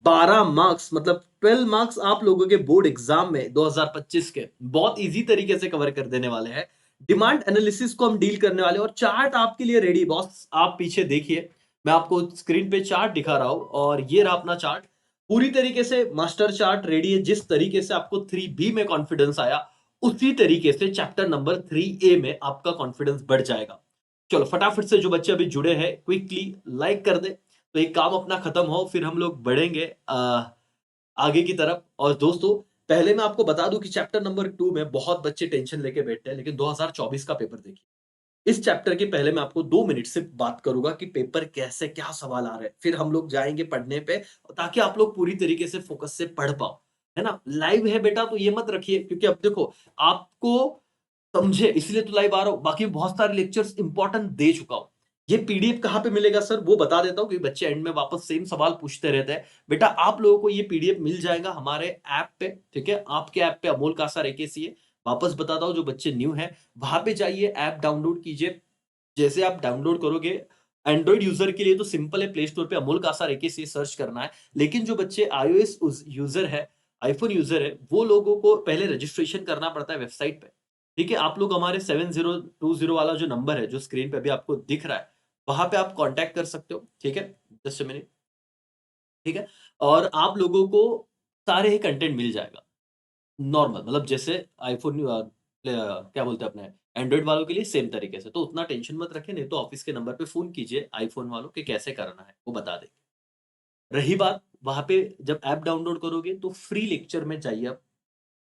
12 marks मतलब 12 marks आप लोगों के बोर्ड एग्जाम में 2025 के बहुत इजी तरीके से कवर कर देने वाले हैं। डिमांड एनालिसिस को हम डील करने वाले हैं और चार्ट आपके लिए रेडी बॉस। आप पीछे देखिए, मैं आपको स्क्रीन पे चार्ट दिखा रहा हूं और ये रहा अपना चार्ट। पूरी तरीके से मास्टर चार्ट रेडी है। जिस तरीके से आपको 3B में कॉन्फिडेंस आया, उसी तरीके से चैप्टर नंबर 3A में आपका कॉन्फिडेंस बढ़ जाएगा। चलो फटाफट से जो बच्चे अभी जुड़े हैं क्विकली लाइक कर दे, तो एक काम अपना खत्म हो, फिर हम लोग बढ़ेंगे आगे की तरफ। और दोस्तों, पहले मैं आपको बता दूं कि चैप्टर नंबर 2 में बहुत बच्चे टेंशन लेके बैठते हैं, लेकिन 2024 का पेपर देखिए। इस चैप्टर के पहले मैं आपको 2 मिनट सिर्फ बात करूंगा कि पेपर कैसे, क्या सवाल आ रहे हैं, फिर हम लोग जाएंगे पढ़ने पे, ताकि आप लोग पूरी तरीके से फोकस से पढ़ पाओ। है ना? लाइव है बेटा तो ये मत रखिए, क्योंकि अब देखो आपको समझे इसलिए तो लाइव आ रहा हूं, बाकी बहुत सारे लेक्चर्स इंपॉर्टेंट दे चुका हूं। ये पीडीएफ कहां पे मिलेगा सर, वो बता देता हूं, क्योंकि बच्चे एंड में वापस सेम सवाल पूछते रहते हैं। बेटा आप लोगों को ये पीडीएफ मिल जाएगा हमारे ऐप पे, ठीक है? आपके ऐप पे अमोल कासा एकेसी है। वापस बताता हूं, जो बच्चे न्यू है वहां पे जाइए, ऐप डाउनलोड कीजिए। जैसे आप डाउनलोड करोगे, एंड्रॉइड यूजर के लिए तो सिंपल है, प्ले स्टोर पे अमोल कासा एकेसी सर्च करना है। लेकिन जो बच्चे आईओएस यूजर है, आईफोन यूजर है, वो लोगों को पहले रजिस्ट्रेशन करना पड़ता है वेबसाइट पे। ठीक है? आप लोग हमारे 7020 वाला जो नंबर है, जो स्क्रीन पे अभी आपको दिख रहा है, वहां पे आप कांटेक्ट कर सकते हो। ठीक है? Just a minute. ठीक है? और आप लोगों को सारे ही कंटेंट मिल जाएगा। नॉर्मल मतलब जैसे आईफ़ोन क्या बोलते हैं अपने एंड्रॉइड वालों के लिए सेम तरीके से। तो उतना टेंशन मत रखें, नहीं तो ऑफ़िस के नंबर पे फ़ोन कीजिए आईफ़ोन वालों के, कैसे करना है, वो बता देंगे। रही बात, वहाँ पे जब ऐप डाउनलोड करोगे तो फ्री लेक्चर में जाइए आप,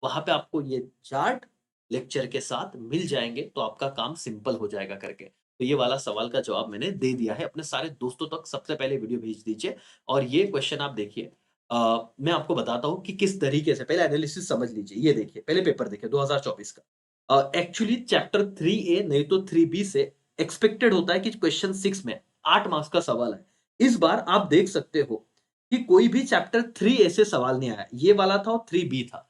वहाँ पे आपको ये चार्ट लेक्चर के साथ मिल जाएँगे, तो आपका काम सिंपल हो जाएगा करके। तो ये वाला सवाल का जवाब मैंने दे दिया है। अपने सारे दोस्तों तक सबसे पहले वीडियो भेज दीजिए और ये क्वेश्चन आप देखिए। मैं आपको बताता हूँ कि किस तरीके से, पहले एनालिसिस समझ लीजिए। ये देखिए, पहले पेपर देखिए 2024 का। एक्चुअली चैप्टर 3A नहीं तो 3B से एक्सपेक्टेड होता है कि क्वेश्चन 6 में 8 मार्क्स का सवाल है। इस बार आप देख सकते हो कि कोई भी चैप्टर 3A से सवाल नहीं आया। ये वाला था और 3B था।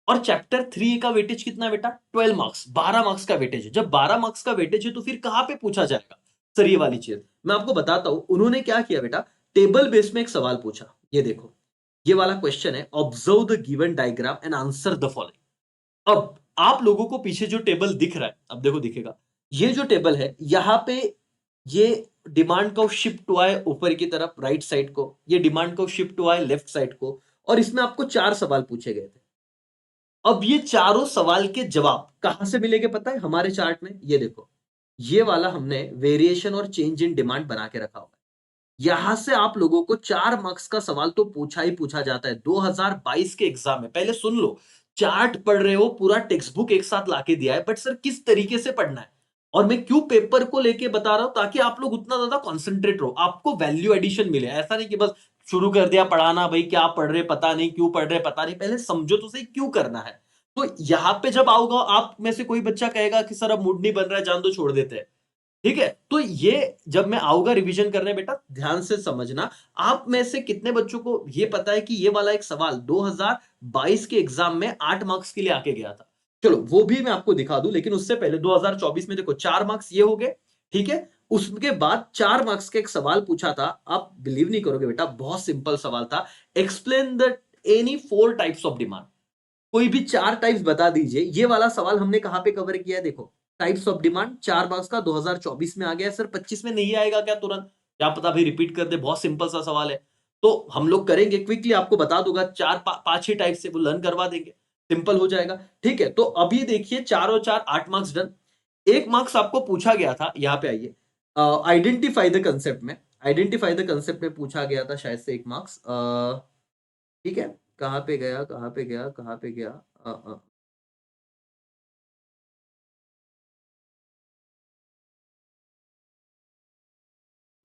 और चैप्टर 3 का वेटेज कितना है बेटा? 12 मार्क्स, 12 मार्क्स का वेटेज है। जब 12 मार्क्स का वेटेज है तो फिर कहां पे पूछा जाएगा? सर ये वाली चीज मैं आपको बताता हूं। उन्होंने क्या किया बेटा, टेबल बेस में एक सवाल पूछा। ये देखो, ये वाला क्वेश्चन है, observe the given diagram and answer the following. अब आप लोगों को पीछे जो टेबल दिख रहा है, अब देखो दिखेगा, ये जो टेबल है यहां पे, ये डिमांड को शिफ्ट हुआ है ऊपर की तरफ राइट साइड को, ये डिमांड को शिफ्ट हुआ है लेफ्ट साइड को, और इसमें आपको 4 सवाल पूछे गए थे। अब ये चारों सवाल के जवाब कहां से मिलेंगे पता है? हमारे चार्ट में ये देखो, ये वाला हमने वेरिएशन और चेंज इन डिमांड बना के रखा हुआ है। यहां से आप लोगों को 4 मार्क्स का सवाल तो पूछा ही पूछा जाता है 2022 के एग्जाम में। पहले सुन लो, चार्ट पढ़ रहे हो, पूरा टेक्स्ट बुक एक साथ लाके दिया है, बट सर किस तरीके से पढ़ना है, और मैं क्यों पेपर को लेके बता रहा हूं, ताकि आप लोग उतना ज्यादा कॉन्सेंट्रेट रहो, आपको वैल्यू एडिशन मिले। ऐसा नहीं कि बस शुरू कर दिया पढ़ाना, भाई क्या पढ़ रहे पता नहीं, क्यों पढ़ रहे पता नहीं, पहले समझो तो सही क्यों करना है। तो यहां पे जब आओगे, आप में से कोई बच्चा कहेगा कि सर अब मूड नहीं बन रहा है, जान दो, छोड़ देते हैं। ठीक है? तो ये जब मैं आऊंगा रिवीजन करने, बेटा ध्यान से समझना। आप में से कितने बच्चों को ये पता है कि ये वाला एक सवाल 2022 के एग्जाम में 8 मार्क्स के लिए आके गया था? चलो वो भी मैं आपको दिखा दूं, लेकिन उससे पहले 2024 में देखो 4 मार्क्स ये हो गए। ठीक है? उसके बाद 4 मार्क्स का एक सवाल पूछा था। आप बिलीव नहीं करोगे बेटा, बहुत सिंपल सवाल था। Explain the any 4 types of demand. कोई भी 4 टाइप्स बता दीजिए। ये वाला सवाल हमने कहां पे कवर किया है? देखो, टाइप्स ऑफ डिमांड, 4 मार्क्स का, 2024 में आ गया है। सर 25 में नहीं आएगा क्या तुरंत? क्या पता भाई रिपीट कर दे, बहुत सिंपल सा सवाल है। तो हम लोग करेंगे, क्विकली आपको बता दूंगा, 4 5 ही टाइप से वो लर्न करवा देंगे, सिंपल हो जाएगा। ठीक है? तो अभी देखिए, 4 और 4 8 मार्क्स डन। 1 मार्क्स आपको पूछा गया था, यहां पे आइए, आइडेंटिफाई द कंसेप्ट में, आइडेंटिफाई द कंसेप्ट में पूछा गया था शायद से 1 मार्क्स। ठीक है? कहां पे गया, कहां पे गया, कहां पे गया? अ, अ,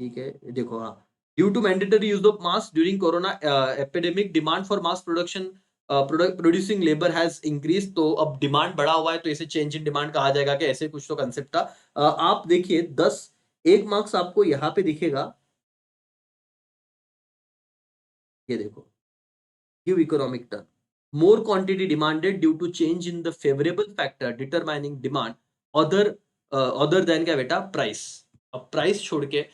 ठीक है, देखो, हाँ, due to mandatory use of mask during corona epidemic, demand for mass production, producing labour has increase. तो अब डिमांड बढ़ा हुआ है, तो इसे चेंज इन डिमांड कहा जाएगा कि ऐसे कुछ तो कंसेप्ट था। आप देखिए 10, 1 मार्क्स आपको यहाँ पे दिखेगा। ये देखो, give economic term, more quantity demanded due to change in the favourable factor determining demand, other other than क्या बेटा, प्राइस। अब प्राइस छोड़ के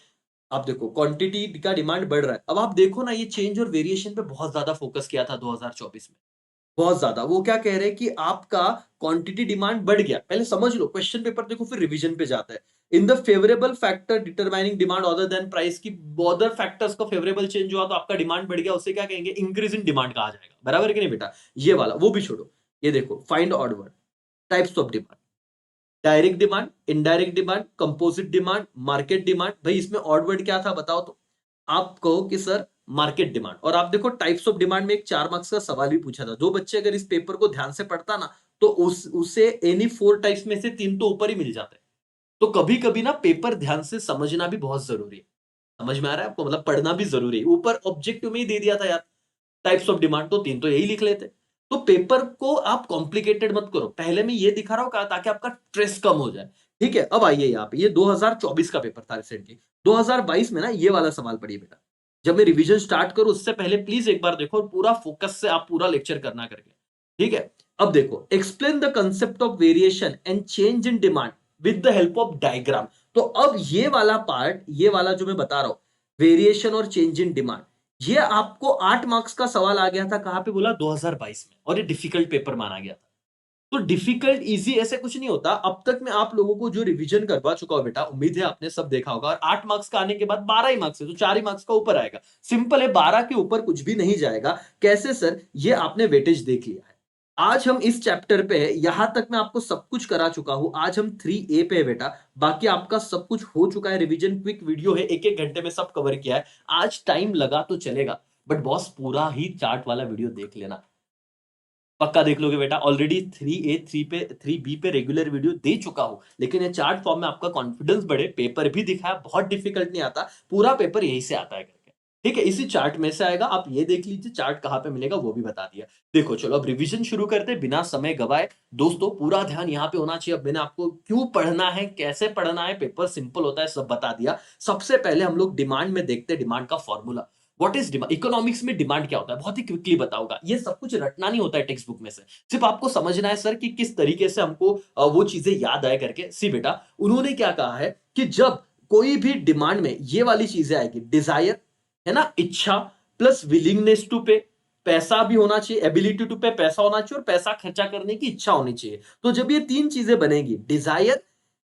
आप देखो क्वांटिटी का डिमांड बढ़ रहा है। अब आप देखो ना, ये चेंज और वेरिएशन पे बहुत ज्यादा फोकस किया था 2024 में, बहुत ज्यादा। वो क्या कह रहे हैं कि आपका क्वांटिटी डिमांड बढ़ गया, पहले समझ लो, क्वेश्चन पेपर देखो फिर रिवीजन पे जाता है। इन the favourable factor determining demand other than price, की अदर फैक्टर्स का फेवरेबल चेंज हुआ तो आपका डिमांड बढ़ गया, उससे क्या कहेंगे, इंक्रीज इन डिमांड कहा जाएगा, बराबर कि नहीं बेटा। ये वाला वो भी छोड़ो, ये देखो find odd word, types of demand, direct demand, indirect demand, composite demand, market demand. भाई इसमें ऑड वर्ड क्या था बताओ तो। आप कहो कि सर मार्केट डिमांड, और आप देखो टाइप्स ऑफ डिमांड में एक 4 मार्क्स का सवाल भी पूछा था। जो बच्चे अगर इस पेपर को ध्यान से पढ़ता ना, तो उसे एनी 4 टाइप्स में से 3 तो ऊपर ही मिल जाते हैं। तो कभी कभी ना पेपर ध्यान से समझना भी बहुत जरूरी है। समझ में आ रहा है आपको, मतलब पढ़ना भी जरूरी है। ऊपर ऑब्जेक्टिव में ही दे दिया था यार, टाइप्स ऑफ डिमांड, तो 3 तो यही लिख लेते। तो पेपर को आप कॉम्प्लिकेटेड मत करो, पहले मैं ये दिखा रहा हूं ताकि आपका स्ट्रेस कम हो जाए। ठीक है, अब आइए यहाँ पे, ये 2024 का पेपर था रिसेंटली। 2022 में ना ये वाला सवाल पढ़िए बेटा। जब मैं रिवीजन स्टार्ट करूं उससे पहले प्लीज एक बार देखो, और पूरा फोकस से आप पूरा लेक्चर करना करके। ठीक है, अब देखो, explain the concept of variation and change in demand with the help of diagram. तो अब ये वाला पार्ट, ये वाला जो मैं बता रहा हूं, वेरिएशन और चेंज इन डिमांड, ये आपको 8 मार्क्स का सवाल आ गया था, कहां पे बोला, 2022 में, और ये डिफिकल्ट पेपर माना गया था। तो डिफिकल्ट इजी ऐसे कुछ नहीं होता। अब तक मैं आप लोगों को जो रिवीजन करवा चुका हूं बेटा, उम्मीद है आपने सब देखा होगा। और 8 मार्क्स का आने के बाद 12 ही मार्क्स है, तो 4 ही मार्क्स का ऊपर आएगा। सिंपल है, 12 के ऊपर कुछ भी नहीं जाएगा। कैसे सर, ये आपने वेटेज देख लिया है। आज हम इस चैप्टर पे है, यहां तक मैं आपको सब कुछ करा चुका हूं। आज हम 3A पे है बेटा, बाकी आपका सब कुछ हो चुका है। रिवीजन क्विक वीडियो है, 1-1 घंटे में सब कवर किया है। आज टाइम लगा तो चलेगा, बट बॉस पूरा ही चार्ट वाला वीडियो देख लेना। पक्का देख लोगे बेटा, ऑलरेडी 3A 3B पे रेगुलर वीडियो दे चुका हूं, लेकिन ये चार्ट फॉर्म में आपका कॉन्फिडेंस बढ़े, पेपर भी दिखाया, बहुत डिफिकल्ट नहीं आता, पूरा पेपर यही से आता है करके। ठीक है, इसी चार्ट में से आएगा। आप ये देख लीजिए चार्ट कहां पे मिलेगा, वो भी बता दिया। देखो चलो अब रिवीजन शुरू करते हैं बिना समय गवाए। दोस्तों पूरा ध्यान यहाँ पे होना चाहिए। अब मैंने आपको क्यों पढ़ना है, कैसे पढ़ना है, पेपर सिंपल होता है, सब बता दिया। सबसे पहले हम लोग डिमांड में देखते हैं, डिमांड का formula. What is demand, economics में डिमांड क्या होता है, बहुत ही क्विकली बताऊंगा। ये सब कुछ रटना नहीं होता है टेक्स्ट बुक में से, सिर्फ आपको समझना है सर कि किस तरीके से हमको वो चीजें याद आए करके। सी बेटा, उन्होंने क्या कहा है कि जब कोई भी डिमांड में ये वाली चीजें आएगी, डिजायर है ना, इच्छा, प्लस विलिंगनेस टू पे, पैसा भी होना चाहिए, एबिलिटी टू पे, पैसा होना चाहिए, और पैसा खर्चा करने की इच्छा होनी चाहिए। तो जब ये 3 चीजें बनेगी, डिजायर,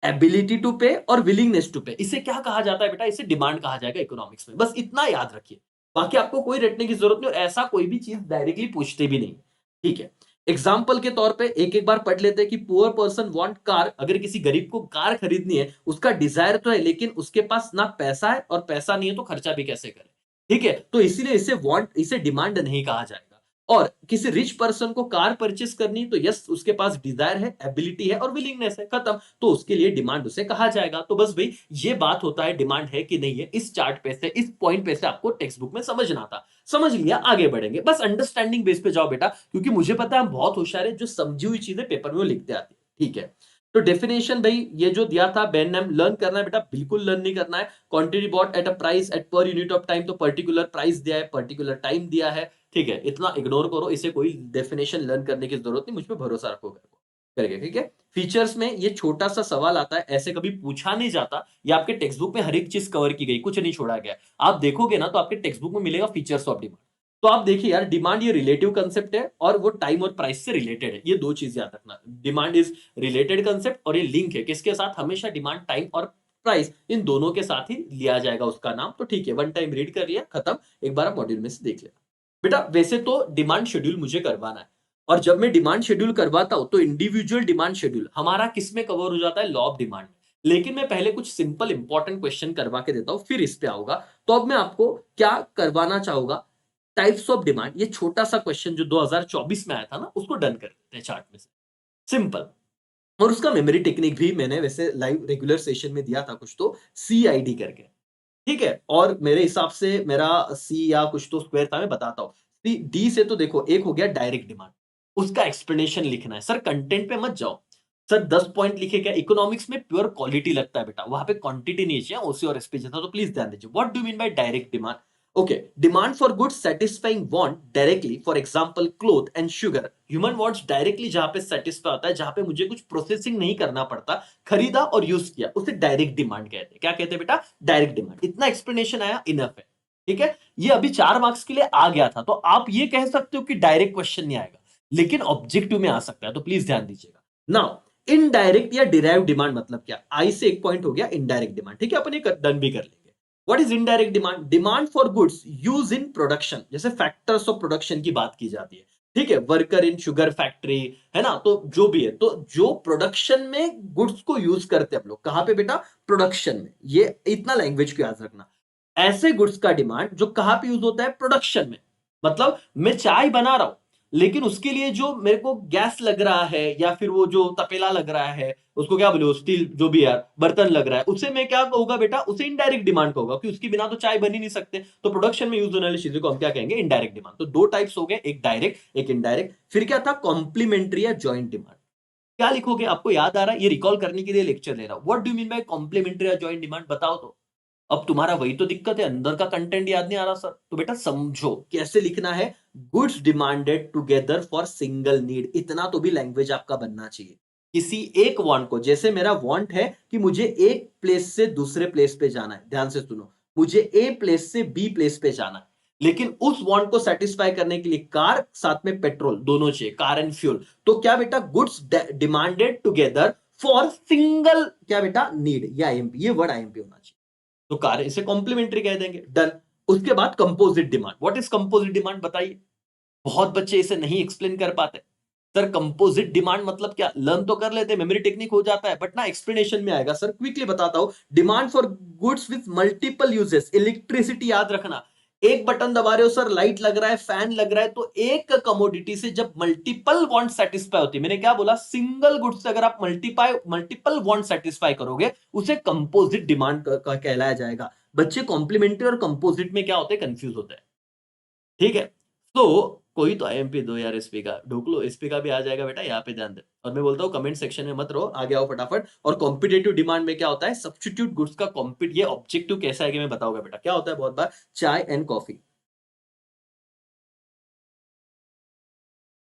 एबिलिटी टू पे और विलिंगनेस टू पे, इसे क्या कहा जाता है बेटा, इसे डिमांड कहा जाएगा इकोनॉमिक्स में। बस इतना याद रखिए, बाकी आपको कोई रटने की जरूरत नहीं, और ऐसा कोई भी चीज डायरेक्टली पूछते भी नहीं। ठीक है, एग्जाम्पल के तौर पे एक एक बार पढ़ लेते हैं कि पुअर पर्सन वांट कार। अगर किसी गरीब को कार खरीदनी है, उसका डिजायर तो है, लेकिन उसके पास ना पैसा है, और पैसा नहीं है तो खर्चा भी कैसे करे। ठीक है, तो इसीलिए इसे वांट, इसे डिमांड नहीं कहा जाएगा। और किसी रिच पर्सन को कार परचेस करनी, तो यस उसके पास डिजायर है, एबिलिटी है और विलिंगनेस है, खत्म, तो उसके लिए डिमांड उसे कहा जाएगा। तो बस भाई ये बात होता है, डिमांड है कि नहीं है, इस चार्ट पे से, इस पॉइंट पे से आपको टेक्स्ट बुक में समझना था। समझ लिया, आगे बढ़ेंगे। बस अंडरस्टैंडिंग बेस पे जाओ बेटा, क्योंकि मुझे पता है हम बहुत होशियार है, जो समझी हुई चीजें पेपर में वो लिखते आती है। ठीक है, तो डेफिनेशन भाई ये जो दिया था, बेन नेम, लर्न करना है बेटा, बिल्कुल लर्न नहीं करना है। Quantity bought at a price at per unit of time, तो पर्टिकुलर प्राइस दिया है, पर्टिकुलर टाइम दिया है। ठीक है, इतना इग्नोर करो, इसे कोई डेफिनेशन लर्न करने की जरूरत नहीं, मुझ पे भरोसा रखो करके। ठीक है, फीचर्स में ये छोटा सा सवाल आता है, ऐसे कभी पूछा नहीं जाता। ये आपके टेक्स्ट बुक में हर एक चीज कवर की गई, कुछ नहीं छोड़ा गया। आप देखोगे ना तो आपके टेक्स्ट बुक में मिलेगा फीचर्स ऑफ डिमांड। तो आप देखिए यार, डिमांड ये रिलेटिव कंसेप्ट है, और वो टाइम और प्राइस से रिलेटेड है। ये दो चीज याद रखना, डिमांड इज रिलेटेड कंसेप्ट, और ये लिंक है किसके साथ, हमेशा डिमांड, टाइम और प्राइस, इन दोनों के साथ ही लिया जाएगा उसका नाम। तो ठीक है, वन टाइम रीड कर लिया, खत्म। एक बार आप मॉड्यूल में से देख लेना बेटा। वैसे तो डिमांड शेड्यूल मुझे करवाना है, और जब मैं डिमांड शेड्यूल करवाता हूं तो इंडिविजुअल डिमांड शेड्यूल हमारा किस में कवर हो जाता है, लॉ ऑफ डिमांड में। लेकिन मैं पहले कुछ सिंपल इंपॉर्टेंट क्वेश्चन करवा के देता हूं, फिर इस पे आऊंगा। तो अब मैं आपको क्या करवाना चाहूंगा, टाइप्स ऑफ डिमांड, ये छोटा सा क्वेश्चन जो 2024 में आया था ना, उसको डन कर देते हैं चार्ट में से, सिंपल। और उसका मेमोरी टेक्निक भी मैंने वैसे लाइव रेगुलर सेशन में दिया था कुछ, तो CID करके। ठीक है, और मेरे हिसाब से मेरा सी या कुछ तो स्क्वायर था, मैं बताता हूं। डी से तो देखो, एक हो गया डायरेक्ट डिमांड, उसका एक्सप्लेनेशन लिखना है। सर कंटेंट पे मत जाओ, सर 10 पॉइंट लिखे क्या, इकोनॉमिक्स में प्योर क्वालिटी लगता है बेटा, वहां पे क्वांटिटी नहीं चाहिए, ओसी और एसपी जैसा, तो प्लीज ध्यान दीजिए। What do mean by direct demand, okay, demand for goods satisfying want directly, for example cloth and sugar. Human wants directly जहां पे सेटिस्फाई होता है, जहां पे मुझे कुछ प्रोसेसिंग नहीं करना पड़ता, खरीदा और यूज किया, उसे डायरेक्ट डिमांड कहते हैं। क्या कहते हैं बेटा? Direct demand. इतना एक्सप्लेनेशन आया, इनफ है। ठीक है, ये अभी 4 मार्क्स के लिए आ गया था, तो आप ये कह सकते हो कि डायरेक्ट क्वेश्चन नहीं आएगा, लेकिन ऑब्जेक्टिव में आ सकता है, तो प्लीज ध्यान दीजिएगा। नाउ, इनडायरेक्ट या डिराइव डिमांड मतलब क्या? आई से एक पॉइंट हो गया इनडायरेक्ट डिमांड। ठीक है, अपन ये डन भी कर लेंगे। What is indirect demand? Demand for goods use in production, जैसे फैक्टर्स ऑफ प्रोडक्शन की बात की जाती है। ठीक है, वर्कर इन शुगर फैक्ट्री, है ना, तो जो भी है, तो जो प्रोडक्शन में गुड्स को यूज करते हैं हम लोग, कहां पे बेटा? प्रोडक्शन में। ये इतना लैंग्वेज को याद रखना। ऐसे गुड्स का डिमांड जो कहां पे यूज होता है? प्रोडक्शन में। मतलब मैं चाय बना रहा हूं, लेकिन उसके लिए जो मेरे को गैस लग रहा है, या फिर वो जो तपेला लग रहा है, उसको क्या बोले, स्टील जो भी यार बर्तन लग रहा है, उसे मैं क्या कहूंगा बेटा? उसे इनडायरेक्ट डिमांड कहूंगा, क्योंकि उसके बिना तो चाय बन ही नहीं सकते। तो प्रोडक्शन में यूज होने वाली चीजों को हम क्या कहेंगे? Indirect demand. तो दो टाइप्स हो गए, एक डायरेक्ट, एक इनडायरेक्ट। फिर क्या था? कॉम्प्लीमेंट्री या जॉइंट डिमांड। क्या लिखोगे? आपको याद आ रहा है? ये रिकॉल करने के लिए लेक्चर ले रहा हूं। What do you mean by complementary या जॉइंट डिमांड? बताओ तो। अब तुम्हारा वही तो दिक्कत है, अंदर का कंटेंट याद नहीं आ रहा सर। तो बेटा समझो कैसे लिखना है। Goods demanded together for single need, इतना तो भी लैंग्वेज आपका बनना चाहिए। किसी एक वांट को, जैसे मेरा वांट है कि मुझे एक प्लेस से दूसरे प्लेस पे जाना है, ध्यान से सुनो, मुझे ए प्लेस से बी प्लेस पे जाना है, लेकिन उस वांट को सेटिस्फाई करने के लिए कार साथ में पेट्रोल दोनों चाहिए, कार एंड फ्यूल। तो क्या बेटा? Goods demanded together for single, क्या बेटा? नीड या आईएमपी, ये वर्ड आईएमपी होना चाहिए। तो कार्य, इसे कॉम्प्लीमेंट्री कह देंगे, डन। उसके बाद composite demand. What is composite demand? बताइए। बहुत बच्चे इसे नहीं एक्सप्लेन कर पाते। सर कंपोजिट डिमांड मतलब क्या? लर्न तो कर लेते, मेमोरी टेक्निक हो जाता है, बट ना एक्सप्लेनेशन में आएगा। सर क्विकली बताता हूं। Demand for goods with multiple uses. Electricity याद रखना, एक बटन दबा रहे हो सर, लाइट लग रहा है, फैन लग रहा है, तो एक कमोडिटी से जब मल्टीपल वांट सेटिस्फाई होती है, मैंने क्या बोला? सिंगल गुड्स से अगर आप मल्टीपल वांट सेटिस्फाई करोगे, उसे कंपोजिट डिमांड का कहलाया जाएगा। बच्चे कॉम्प्लीमेंट्री और कंपोजिट में क्या होते हैं? कंफ्यूज होते हैं। ठीक है, तो कोई तो आईएमपी दो यार, एसपी का ढूंढ लो, एसपी का भी आ जाएगा बेटा, यहाँ पे ध्यान दे। और मैं बोलता हूँ कमेंट सेक्शन में मत रहो, आगे आओ फटाफट। और कॉम्पिटेटिव डिमांड में क्या होता है? सब्स्टिट्यूट गुड्स का कॉम्पिट, ये ऑब्जेक्टिव कैसा है कि मैं बताऊंगा बेटा। क्या होता है? बहुत बार चाय एंड कॉफी,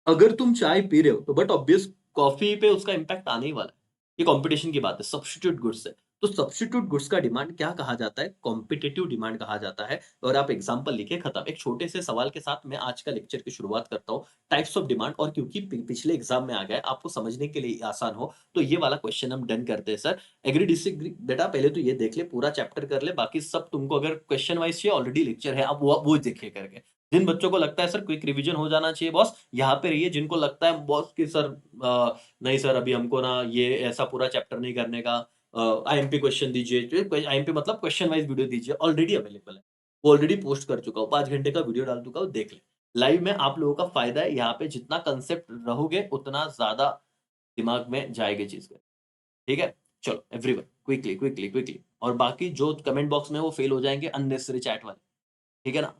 अगर तुम चाय पी रहे हो तो बट ऑब्वियस कॉफी पे उसका इंपैक्ट आने ही वाला है। ये कंपटीशन की बात है, सब्स्टिट्यूट गुड्स है। तो सब्स्टिट्यूट गुड्स का डिमांड क्या कहा जाता है? कॉम्पिटिटिव डिमांड कहा जाता है। और आप एग्जांपल लिखे, खत्म। एक छोटे से सवाल के साथ मैं आज का लेक्चर की शुरुआत करता हूँ। टाइप्स ऑफ डिमांड, और क्योंकि पिछले एग्जाम में आ गया, आपको समझने के लिए आसान हो, तो ये वाला क्वेश्चन हम डन करते हैं सर। एग्री डिसएग्री बेटा, पहले तो ये देख ले, पूरा चैप्टर कर ले, बाकी सब तुमको अगर क्वेश्चन वाइज चाहिए, ऑलरेडी लेक्चर है, आप वो देखिए करके। जिन बच्चों को लगता है सर क्विक रिवीजन हो जाना चाहिए बॉस, यहाँ पे रहिए। जिनको लगता है बॉस कि सर नहीं सर, अभी हमको ना ये ऐसा पूरा चैप्टर नहीं करने का, आईएमपी क्वेश्चन दीजिए, आईएमपी मतलब क्वेश्चन वाइज वीडियो दीजिए, ऑलरेडी अवेलेबल है। वो ऑलरेडी पोस्ट कर चुका हूँ, 5 घंटे का वीडियो डाल चुका हूँ, देख ले। लाइव में आप लोगों का फायदा है, यहाँ पे जितना कंसेप्ट रहोगे उतना ज्यादा दिमाग में जाएगी चीज। ठीक है, चलो एवरीवन क्विकली क्विकली क्विकली। और बाकी जो कमेंट बॉक्स में वो फेल हो जाएंगे अननेसेसरी चैट वाले, ठीक है ना,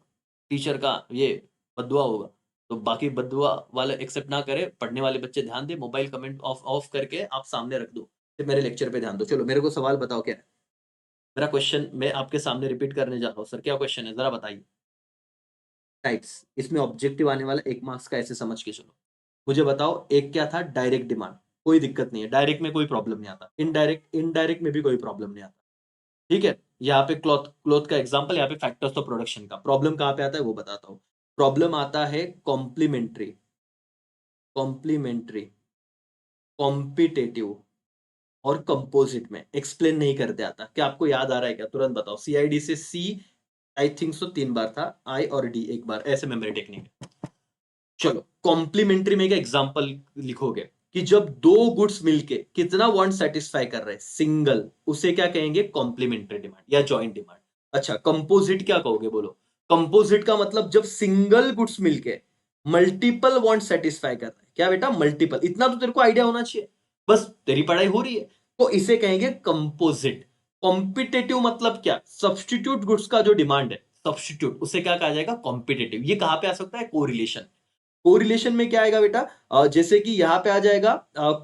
टीचर का ये बददुआ होगा। तो बाकी बददुआ वाले एक्सेप्ट ना करें, पढ़ने वाले बच्चे ध्यान दे, मोबाइल कमेंट ऑफ ऑफ करके आप सामने रख दो, फिर मेरे लेक्चर पे ध्यान दो। चलो मेरे को सवाल बताओ क्या है। मेरा क्वेश्चन मैं आपके सामने रिपीट करने जा रहा हूँ। सर क्या क्वेश्चन है, जरा बताइए। टाइप्स, इसमें ऑब्जेक्टिव आने वाला 1 मार्क्स का, ऐसे समझ के चलो। मुझे बताओ, एक क्या था? Direct demand. कोई दिक्कत नहीं है, डायरेक्ट में कोई प्रॉब्लम नहीं आता। इनडायरेक्ट, इनडायरेक्ट में भी कोई प्रॉब्लम नहीं आता। ठीक है, यहाँ पे क्लॉथ, क्लॉथ का एग्जांपल, यहाँ पे फैक्टर्स ऑफ प्रोडक्शन का। प्रॉब्लम कहाँ पे आता है वो बताता हूँ। प्रॉब्लम आता है कॉम्प्लीमेंट्री, कॉम्प्लीमेंट्री, कॉम्पिटेटिव और कंपोजिट में। एक्सप्लेन नहीं करते आता। क्या आपको याद आ रहा है क्या? तुरंत बताओ। सीआईडी से सी आई थिंक सो 3 बार था, आई और डी 1 बार, ऐसे मेमोरी टेक्निक है। चलो कॉम्प्लीमेंट्री में क्या एग्जांपल लिखोगे कि जब दो गुड्स मिलके कितना वांट सेटिस्फाई कर रहे हैं? सिंगल, उसे क्या कहेंगे? कॉम्प्लीमेंट्री डिमांड या जॉइंट डिमांड। अच्छा, कंपोजिट क्या कहोगे बोलो? कंपोजिट का मतलब जब सिंगल गुड्स मिलके मल्टीपल वांट सेटिस्फाई कर रहे हैं। क्या बेटा? मल्टीपल। इतना तो तेरे को आइडिया होना चाहिए, बस तेरी पढ़ाई हो रही है। तो इसे कहेंगे कंपोजिट। कॉम्पिटेटिव मतलब क्या? सब्स्टिट्यूट गुड्स का जो डिमांड है, सब्स्टिट्यूट, उसे क्या कहा जाएगा? कॉम्पिटेटिव। ये कहां पे आ सकता है? कोरिलेशन। कोरिलेशन में क्या आएगा बेटा? जैसे कि यहां पे आ जाएगा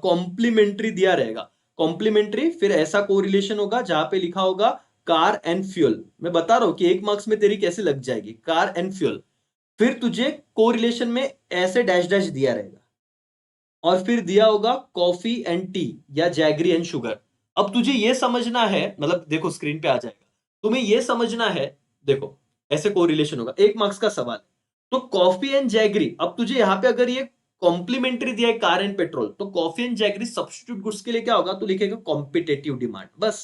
कॉम्प्लीमेंट्री दिया रहेगा, कॉम्प्लीमेंट्री, फिर ऐसा कोरिलेशन होगा जहां पे लिखा होगा कार एंड फ्यूल, मैं बता रहा हूं कि 1 मार्क्स में तेरी कैसे लग जाएगी, कार एंड फ्यूल। फिर तुझे कोरिलेशन में ऐसे डैश डैश दिया रहेगा, और फिर दिया होगा कॉफी एंड टी या जैगरी एंड शुगर। अब तुझे ये समझना है, मतलब देखो स्क्रीन पे आ जाएगा, तुम्हें ये समझना है, देखो ऐसे कोरिलेशन होगा, 1 मार्क्स का सवाल। तो कॉफी एंड जैगरी, अब तुझे यहां पे अगर ये कॉम्प्लीमेंट्री दिया है कार एंड पेट्रोल, तो coffee and jaggery substitute goods के लिए क्या होगा, तो लिखेगा कॉम्पिटेटिव डिमांड, बस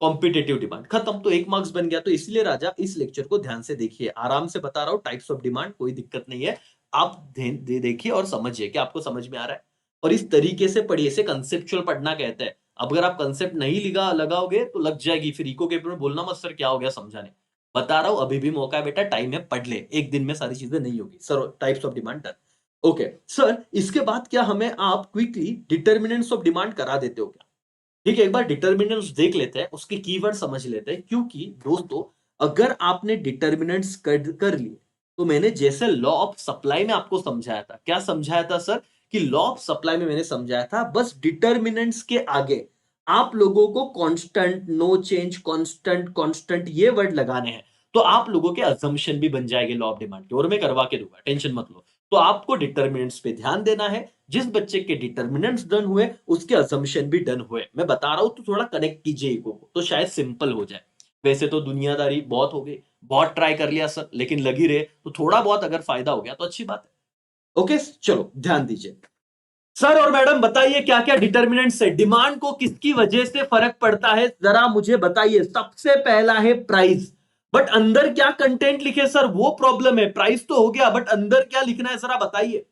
कॉम्पिटेटिव डिमांड खत्म। तो 1 मार्क्स बन गया। तो इसलिए राजा इस लेक्चर को ध्यान से देखिए, आराम से बता रहा हूं, टाइप्स ऑफ डिमांड, कोई दिक्कत नहीं है। आप देखिए और समझिए कि आपको समझ में आ रहा है, और इस तरीके से पढ़िए, इसे कंसेप्चुअल पढ़ना कहते हैं। अब अगर आप कंसेप्ट नहीं लगाओगे तो लग जाएगी, फिर इको के पेपर में बोलना मत सर क्या हो गया समझाने। बता रहा हूं अभी भी मौका है बेटा, टाइम है, पढ़ ले, एक दिन में सारी चीजें नहीं होगी। Sir types of demand done. Okay sir, इसके बाद क्या हमें आप क्विकली डिटर्मिनेंट्स ऑफ डिमांड करा देते हो क्या? ठीक है, एक बार डिटर्मिनेंट्स देख लेते हैं, उसके कीवर्ड समझ लेते हैं, क्योंकि दोस्तों अगर आपने डिटर्मिनेंट्स कर लिए, तो मैंने जैसे लॉ ऑफ सप्लाई में आपको समझाया था, क्या समझाया था सर, कि लॉ ऑफ सप्लाई में मैंने समझाया था बस डिटर्मिनेंट्स के आगे आप लोगों को constant, no change, constant, constant ये वर्ड लगाने हैं, तो आप लोगों के अजम्पशन भी बन जाएंगे लॉ ऑफ डिमांड के, और मैं करवा के दूंगा, टेंशन मत लो। तो आपको डिटर्मिनेंट्स पे ध्यान देना है, जिस बच्चे के डिटर्मिनेंट्स डन हुए उसके असम्पशन भी डन हुए। मैं बता रहा हूं तो थोड़ा कनेक्ट कीजिए इको को, तो शायद सिंपल हो जाए। वैसे तो दुनियादारी बहुत हो गई, बहुत ट्राई कर लिया सर, लेकिन लगी रहे तो थोड़ा बहुत अगर फायदा हो गया तो अच्छी बात है। ओके चलो ध्यान दीजिए। सर और मैडम बताइए क्या क्या डिटर्मिनेंट्स है, डिमांड को किसकी वजह से फर्क पड़ता है, जरा मुझे बताइए। सबसे पहला है प्राइस, बट अंदर क्या कंटेंट लिखे सर वो प्रॉब्लम है। प्राइस तो हो गया, बट अंदर क्या लिखना है जरा बताइए।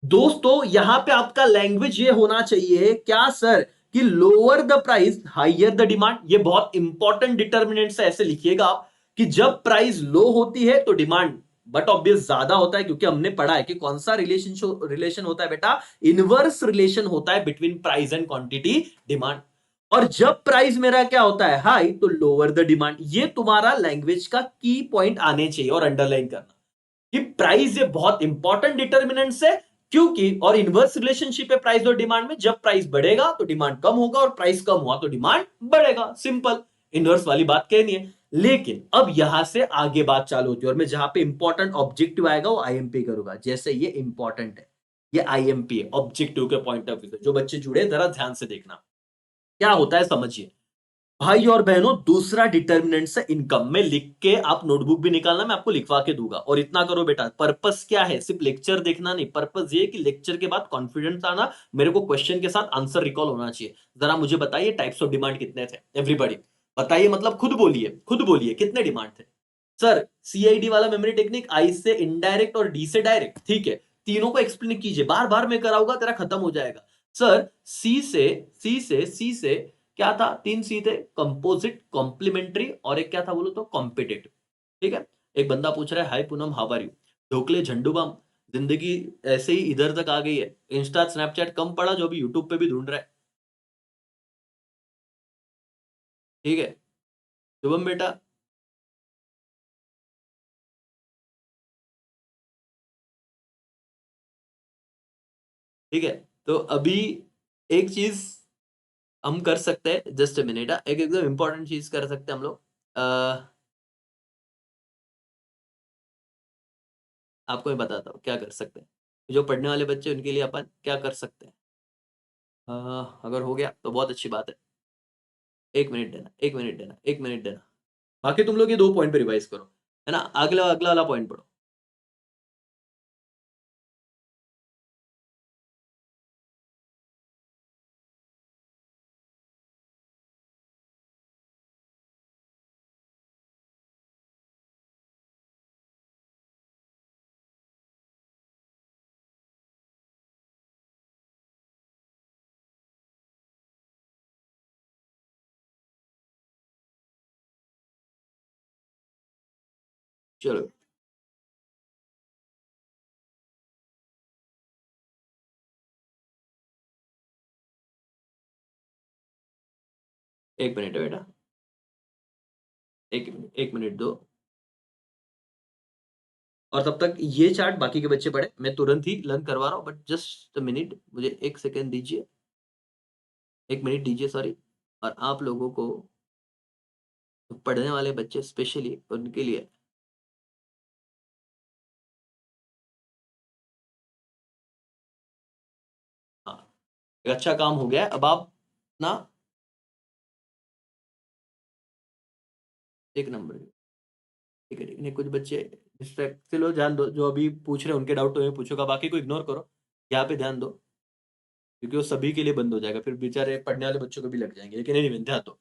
दोस्तों यहां पे आपका लैंग्वेज ये होना चाहिए क्या सर, कि lower the price higher the demand. ये बहुत इंपॉर्टेंट डिटर्मिनेंट है, ऐसे लिखिएगा आप, कि जब प्राइस लो होती है तो डिमांड बट ऑब्वियस ज्यादा होता है, क्योंकि हमने पढ़ा है कि कौन सा रिलेशन होता है बेटा, इनवर्स रिलेशन होता है between price and quantity demand. और जब प्राइस मेरा क्या होता है हाई, तो लोअर द डिमांड। ये तुम्हारा लैंग्वेज का की पॉइंट आने चाहिए, और अंडरलाइन करना कि प्राइस ये बहुत इंपॉर्टेंट डिटर्मिनेंट्स है, क्योंकि और इनवर्स रिलेशनशिप है प्राइस और डिमांड में, जब प्राइस बढ़ेगा तो डिमांड कम होगा, और प्राइस कम हुआ तो डिमांड बढ़ेगा, सिंपल इनवर्स वाली बात कहनी है। लेकिन अब यहां से आगे बात चालू होती है, और मैं जहां पे इंपॉर्टेंट ऑब्जेक्टिव आएगा वो आईएमपी करूंगा। जैसे ये इंपॉर्टेंट है, ये आईएमपी है ऑब्जेक्टिव के पॉइंट ऑफ व्यू से, जो बच्चे जुड़े जरा ध्यान से देखना क्या होता है समझिए। भाई और बहनों, दूसरा डिटर्मिनेंट है इनकम। में लिख के आप नोटबुक भी निकालना, मैं आपको लिखवा के दूंगा। और इतना करो बेटा, पर्पस क्या है, सिर्फ लेक्चर देखना नहीं, पर्पस ये कि लेक्चर के बाद कॉन्फिडेंस आना, मेरे को क्वेश्चन के साथ आंसर रिकॉल होना चाहिए। जरा मुझे बताइए टाइप्स ऑफ डिमांड कितने थे, एवरीबॉडी बताइए, मतलब खुद बोलिए, खुद बोलिए कितने डिमांड थे। सर सीआईडी वाला मेमोरी टेक्निक, आई से इनडायरेक्ट और डी से डायरेक्ट, ठीक है, तीनों को एक्सप्लेन कीजिए, बार बार मैं कराऊंगा तेरा खत्म हो जाएगा। सर सी से क्या था, 3 सी थे, कंपोजिट, कॉम्प्लीमेंट्री, और एक क्या था बोलो तो कॉम्पिटेटिव। ठीक है, एक बंदा पूछ रहा है हाय पूनम हाउ आर यू, ढोकले झंडू बम, जिंदगी ऐसे ही इधर तक आ गई है, इंस्टा स्नैपचैट कम पड़ा जो अभी यूट्यूब पे भी ढूंढ रहा है। ठीक है शुभम बेटा, ठीक है, तो अभी एक चीज हम कर सकते हैं, जस्ट अ मिनट, एक एकदम इंपॉर्टेंट चीज कर सकते हैं हम लोग। आपको मैं बताता हूँ क्या कर सकते हैं, जो पढ़ने वाले बच्चे उनके लिए अपन क्या कर सकते हैं। अ, अगर हो गया तो बहुत अच्छी बात है। 1 मिनट देना, 1 मिनट देना, 1 मिनट देना। बाकी तुम लोग ये 2 पॉइंट पे रिवाइज करो, है ना, अगला अगला वाला पॉइंट पढ़ो। चलो 1 मिनट है बेटा, 1 मिनट, 1 मिनट दो। और तब तक ये चार्ट बाकी के बच्चे पढ़े, मैं तुरंत ही लर्न करवा रहा हूँ, बट जस्ट अ मिनट, मुझे 1 सेकेंड दीजिए, 1 मिनट दीजिए सॉरी। और आप लोगों को तो पढ़ने वाले बच्चे स्पेशली उनके लिए हाँ, एक अच्छा काम हो गया है। अब आप ना एक नंबर ठीक है, ठीक है। नहीं, कुछ बच्चे डिस्ट्रैक्ट चलो ध्यान दो, जो अभी पूछ रहे हैं उनके डाउट तो मैं पूछूंगा, बाकी को इग्नोर करो, यहाँ पे ध्यान दो, क्योंकि वो सभी के लिए बंद हो जाएगा, फिर बेचारे पढ़ने वाले बच्चों को भी लग जाएंगे, लेकिन नहीं ध्यान दो।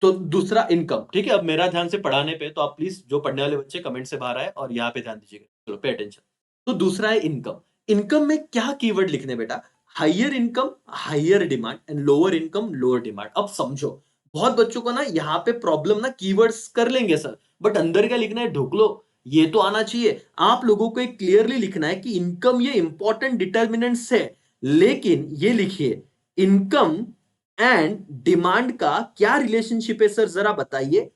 तो दूसरा इनकम, ठीक है, अब मेरा ध्यान से पढ़ाने पे, तो आप प्लीज जो पढ़ने वाले बच्चे कमेंट से बाहर आए और यहाँ पे ध्यान दीजिएगा, चलो पे अटेंशन। तो दूसरा है इनकम। इनकम में क्या कीवर्ड लिखने बेटा? Higher income higher demand and lower income lower demand. अब समझो, बहुत बच्चों को ना यहाँ पे प्रॉब्लम ना, कीवर्ड्स कर लेंगे सर, बट अंदर क्या लिखना है ढूंढ लो, ये तो आना चाहिए। आप लोगों को एक क्लियरली लिखना है कि इनकम ये इंपॉर्टेंट डिटर्मिनेंट्स है, लेकिन ये लिखिए इनकम एंड डिमांड का क्या रिलेशनशिप है सर, जरा बताइए।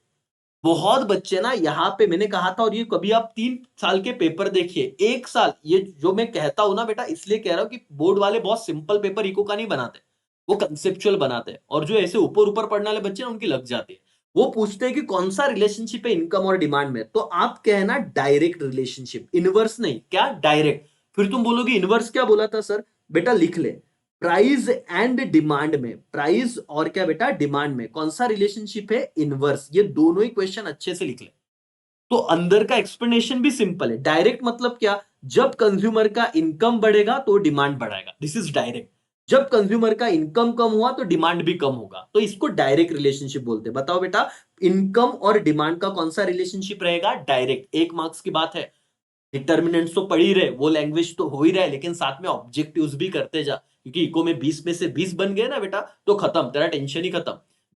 बहुत बच्चे ना यहाँ पे मैंने कहा था, और ये कभी आप 3 साल के पेपर देखिए, 1 साल, ये जो मैं कहता हूं ना बेटा, इसलिए कह रहा हूं कि बोर्ड वाले बहुत सिंपल पेपर इको का नहीं बनाते, वो कंसेप्चुअल बनाते हैं, और जो ऐसे ऊपर ऊपर पढ़ने वाले बच्चे ना उनकी लग जाती है। वो पूछते हैं कि कौन सा रिलेशनशिप है इनकम और डिमांड में, तो आप कहना डायरेक्ट रिलेशनशिप, इनवर्स नहीं, क्या डायरेक्ट। फिर तुम बोलोगे इनवर्स क्या बोला था सर, बेटा लिख ले, प्राइस एंड डिमांड में, प्राइस और क्या बेटा डिमांड में कौन सा रिलेशनशिप है, इनवर्स। ये दोनों ही क्वेश्चन अच्छे से लिख ले। तो अंदर का एक्सप्लेनेशन भी सिंपल है। डायरेक्ट मतलब क्या, जब कंज्यूमर का इनकम बढ़ेगा तो डिमांड बढ़ाएगा, दिस इज डायरेक्ट। जब कंज्यूमर का इनकम कम हुआ तो डिमांड भी कम होगा, तो इसको डायरेक्ट रिलेशनशिप बोलते हैं। बताओ बेटा, इनकम और डिमांड का कौन सा रिलेशनशिप रहेगा, डायरेक्ट। 1 मार्क्स की बात है, डिटर्मिनेंट्स तो पढ़ ही रहे, वो लैंग्वेज तो हो ही रहा है, लेकिन साथ में ऑब्जेक्टिव्स भी करते जा, क्योंकि इको में 20 में से 20 बन गए ना बेटा, तो खत्म, तेरा टेंशन ही खत्म।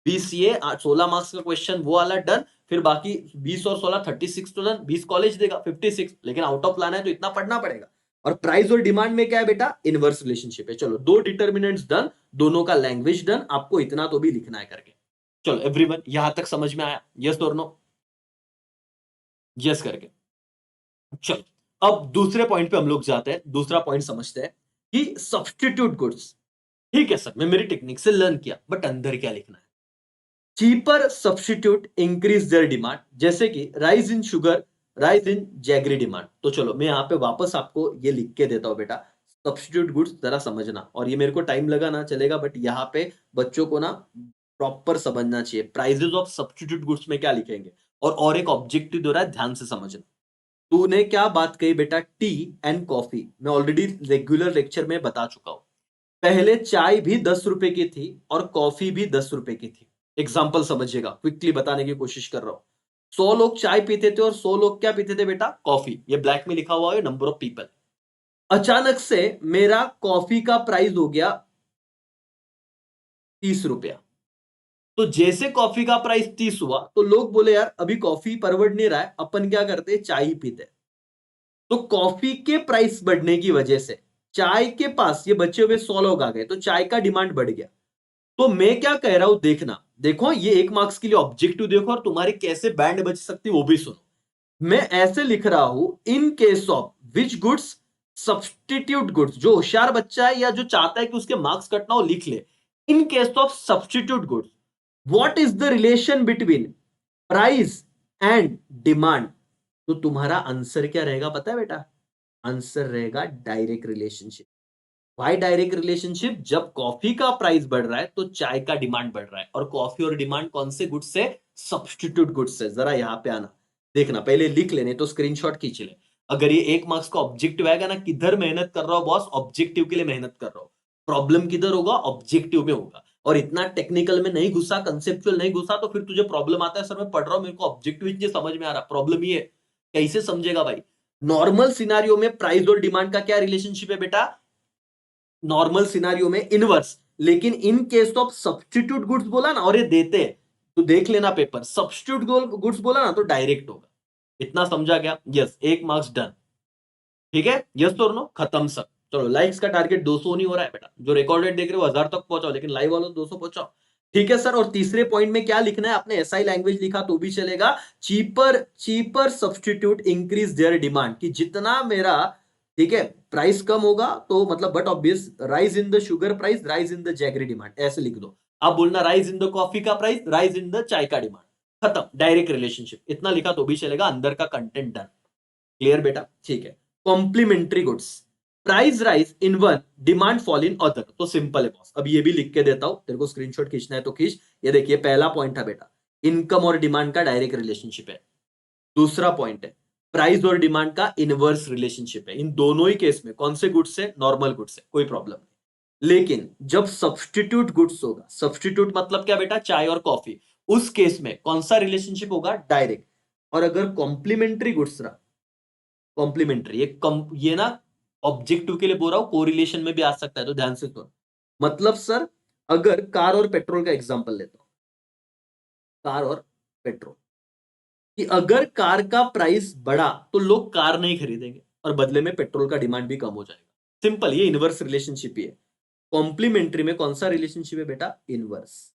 20 ये 16 मार्क्स का क्वेश्चन वो वाला डन, फिर बाकी 20 और 16 36 तो डन, 20 कॉलेज देगा 56, लेकिन आउट ऑफ लाना है तो इतना पढ़ना पड़ेगा। और प्राइस और डिमांड में क्या है बेटा, इनवर्स रिलेशनशिप है। चलो, दो डिटर्मिनेंट्स डन, दोनों का लैंग्वेज डन, आपको इतना तो भी लिखना है करके। चलो एवरीवन, यहां तक समझ में आया, यस और नो? यस करके चलो, अब दूसरे पॉइंट पे हम लोग जाते हैं, दूसरा पॉइंट समझते हैं कि सब्स्टिट्यूट गुड्स। ठीक है सर, मैं मेरी टेक्निक से लर्न किया, बट अंदर क्या लिखना है, cheaper substitute increase their demand, जैसे कि rise in sugar, rise in jaggery demand. तो चलो मैं यहाँ पे वापस आपको ये लिख के देता हूं बेटा, सब्स्टिट्यूट गुड्स जरा समझना, और ये मेरे को टाइम लगा ना चलेगा, बट यहाँ पे बच्चों को ना प्रॉपर समझना चाहिए, प्राइजेस ऑफ सब्स्टिट्यूट गुड्स में क्या लिखेंगे, और एक ऑब्जेक्टिव दे रहा है, ध्यान से समझना। तूने क्या बात कही बेटा, टी एंड कॉफी, मैं ऑलरेडी रेगुलर लेक्चर में बता चुका हूं। पहले चाय भी 10 रुपए की थी और कॉफी भी 10 रुपए की थी। एग्जाम्पल समझिएगा, क्विकली बताने की कोशिश कर रहा हूं। 100 लोग चाय पीते थे और 100 लोग क्या पीते थे बेटा, कॉफी। ये ब्लैक में लिखा हुआ है नंबर ऑफ पीपल। अचानक से मेरा कॉफी का प्राइस हो गया 30 रुपया। तो जैसे कॉफी का प्राइस 30 हुआ, तो लोग बोले यार अभी कॉफी परवड़ नहीं रहा है, अपन क्या करते, चाय ही पीते। तो कॉफी के प्राइस बढ़ने की वजह से चाय के पास ये बचे हुए 100 लोग आ गए, तो चाय का डिमांड बढ़ गया। तो मैं क्या कह रहा हूं, देखना, देखो ये 1 मार्क्स के लिए ऑब्जेक्टिव देखो, और तुम्हारी कैसे बैंड बच सकती है वो भी सुनो। मैं ऐसे लिख रहा हूं, in case of which goods, substitute goods. जो होशियार बच्चा है या जो चाहता है कि उसके मार्क्स कटना हो, लिख ले, in case of substitute goods what is the relation between price and demand. तो तुम्हारा आंसर क्या रहेगा पता है बेटा, आंसर रहेगा direct relationship. Why direct relationship, जब कॉफी का प्राइस बढ़ रहा है तो चाय का डिमांड बढ़ रहा है, और कॉफी और डिमांड कौन से गुड्स से, सब्स्टिट्यूट गुड्स से। जरा यहां पे आना, देखना, पहले लिख लेने तो स्क्रीनशॉट खींच ले। अगर ये 1 मार्क्स का ऑब्जेक्टिव आएगा ना, किधर मेहनत कर रहा हो बॉस, ऑब्जेक्टिव के लिए मेहनत कर रहा हो, प्रॉब्लम किधर होगा, ऑब्जेक्टिव में होगा। और इतना टेक्निकल में नहीं घुसा, कंसेप्चुअल नहीं घुसा, तो फिर तुझे प्रॉब्लम आता है, सर मैं पढ़ रहा हूं मेरे को ऑब्जेक्टिव नहीं समझ में आ रहा, प्रॉब्लम ये है, कैसे समझेगा भाई। नॉर्मल सिनारियो में प्राइस और डिमांड का क्या रिलेशनशिप है बेटा, नॉर्मल सिनारियो में इनवर्स, लेकिन in case of substitute goods बोला ना, और ये देते हैं, तो देख लेना पेपर, सब्स्टिट्यूट गुड्स बोला ना तो डायरेक्ट होगा। इतना समझा गया, यस, 1 मार्क्स डन। ठीक है, यस और नो, खत्म सब। चलो, लाइक्स का टारगेट 200 नहीं हो रहा है बेटा, जो रिकॉर्डेड देख रहे हो 1000 तक पहुंचाओ, लेकिन लाइव वालों 200 पहुंचाओ। ठीक है सर, और तीसरे पॉइंट में क्या लिखना है, आपने एसआई लैंग्वेज लिखा तो भी चलेगा, cheaper cheaper substitute increase their demand, कि जितना मेरा, ठीक है, प्राइस कम होगा तो मतलब, but obvious, rise in the sugar price, rise in the jaggery demand, ऐसे लिख दो। आप बोलना राइज इन द कॉफी का प्राइस, राइज इन द चाय का डिमांड। खत्म, डायरेक्ट रिलेशनशिप, इतना लिखा तो भी चलेगा, अंदर का कंटेंट डन। क्लियर बेटा, ठीक है। Complementary goods, price rise in one, demand fall in other. तो सिंपल है बॉस, अब ये भी लिख के देता हूं, तेरे को स्क्रीनशॉट खींचना है तो खींच। ये देखिए पहला पॉइंट है बेटा, इनकम और डिमांड का डायरेक्ट रिलेशनशिप है। दूसरा पॉइंट है, प्राइस और डिमांड का इनवर्स रिलेशनशिप है। इन दोनों ही केस में कौन से गुड्स से, नॉर्मल गुड्स से, कोई प्रॉब्लम नहीं। लेकिन जब सब्सटीट्यूट गुड्स होगा, सब्सटीट्यूट मतलब क्या बेटा, चाय और कॉफी, उस केस में कौन सा रिलेशनशिप होगा, डायरेक्ट। और अगर कॉम्प्लीमेंट्री गुड्स रहा, कॉम्प्लीमेंट्री ये ना ऑब्जेक्टिव के लिए बोल रहा हूं, कोरिलेशन में भी आ सकता है, तो ध्यान से सुन। मतलब सर, अगर कार और पेट्रोल का एग्जांपल लेता हूं, कार और पेट्रोल, कि अगर कार का प्राइस बढ़ा तो लोग कार नहीं खरीदेंगे और बदले में पेट्रोल का डिमांड भी कम हो जाएगा। सिंपल, ये इनवर्स रिलेशनशिप ही है। कॉम्प्लीमेंट्री में कौन सा रिलेशनशिप है बेटा, इनवर्स।